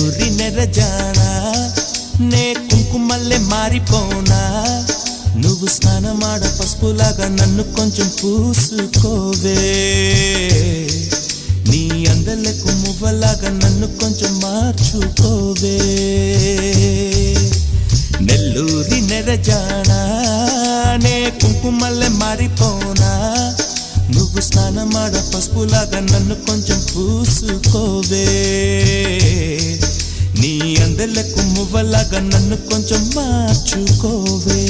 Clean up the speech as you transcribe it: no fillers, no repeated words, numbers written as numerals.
నెల్లూరి నెరజానా నే కుంకుమల్లే మారిపోనా నువ్వు స్నానమాడ పసుపులాగా నన్ను కొంచెం పూసుకోవే నీ అందలకు మువ్వలాగా నన్ను కొంచెం మార్చుకోవే నెల్లూరి నెరజానా నే కుంకుమల్లే మారిపోనా నువ్వు స్నానమాడ పసుపులాగా నన్ను కొంచెం పూసుకోవే నీ అందలకు మువ్వలాగా నన్ను కొంచెం మార్చుకోవే